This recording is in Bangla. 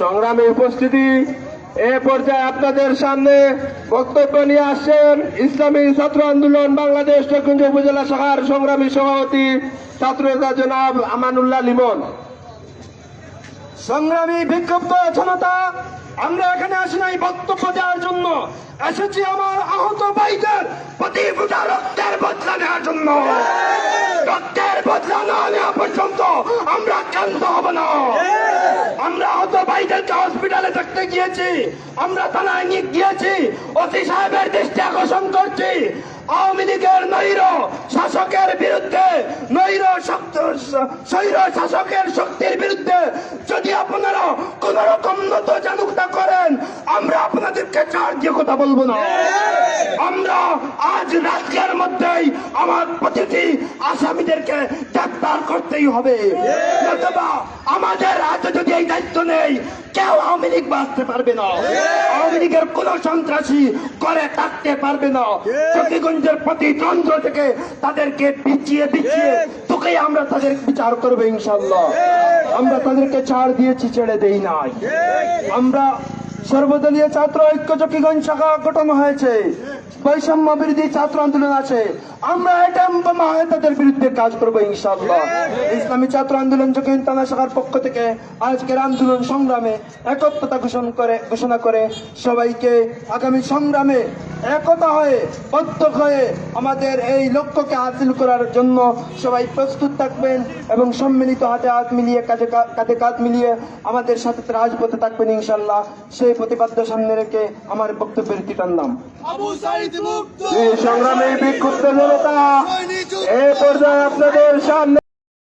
সংগ্রামী উপস্থিতি, এ পর্যায়ে আপনাদের সামনে বক্তব্য নিয়ে আসছেন ইসলামী ছাত্র আন্দোলন বাংলাদেশ দক্ষিণ উপজেলা শাখার সংগ্রামী সভাপতি ছাত্রনেতা জনাব আমানুল্লাহ লিমন। সংগ্রামী বিক্ষুব্ধ জনতা, আমরা এখানে আসি নাই বক্তব্য দেওয়ার জন্য, এসেছি আমার আহত ভাইদের প্রতি ফোঁটা রক্তের বদলা নেওয়ার জন্য। রক্তের বদলা না নেওয়া পর্যন্ত আমরা ক্ষান্ত হব না। আমরা আহত ভাইদেরকে হসপিটালে দেখতে গিয়েছি, আমরা থানায় নিয়ে গিয়েছি, ওসি সাহেবের দৃষ্টি আকর্ষণ করছি আওয়ামী লীগের নৈর শাসকের বিরুদ্ধে, স্বৈর শাসকের শক্তির বিরুদ্ধে যদি আপনারা কোন রকম নত জানুকতা করেন, আমরা আপনাদেরকে ছাড় দিয়ে কথা বলবো না। আমরা আজ রাজ্যের মধ্যেই আমার প্রতিটি আসামিদেরকে গ্রেফতার করতেই হবে, নতুবা আমাদের হাতে যদি এই দায়িত্ব নেই, কেউ আওয়ামী লীগ বাঁচতে পারবে না। আওয়ামী লীগের কোন সন্ত্রাসী করে থাকতে পারবে না। চকিগঞ্জের প্রতি দ্বন্দ্ব থেকে তাদেরকে বিছিয়ে তোকে আমরা তাদের বিচার করবো ইনশাল্লাহ। আমরা তাদেরকে ছাড় দিয়েছি, ছেড়ে দেই নাই। আমরা সর্বদলীয় ছাত্র ঐক্য চকিগঞ্জ শাখা গঠন হয়েছে, বৈষম্য বিরোধী ছাত্র আন্দোলন আছে, আমরা এটাম্পমা হয়ে তাদের বিরুদ্ধে কাজ করবো ইনশাআল্লাহ। ইসলামী ছাত্র আন্দোলন চকিগঞ্জ থানা শাখার পক্ষ থেকে আজকের আন্দোলন সংগ্রামে একত্রতা ঘোষণা করে সবাইকে আগামী সংগ্রামে একতা হয়ে বদ্ধ হয়ে আমাদের এই লক্ষ্যকে হাসিল করার জন্য সবাই প্রস্তুত থাকবেন এবং সম্মিলিত হাতে হাত মিলিয়ে কাঁধে কাঁধ মিলিয়ে আমাদের সাথে রাজপথে থাকবেন ইনশাআল্লাহ। সেই প্রতিপাদ্য সামনে রেখে আমার বক্তব্যের ইতি টানলাম। সংগ্রামী বিক্ষুব্ধ জনতা, এ পর্যায়ে আপনাদের সামনে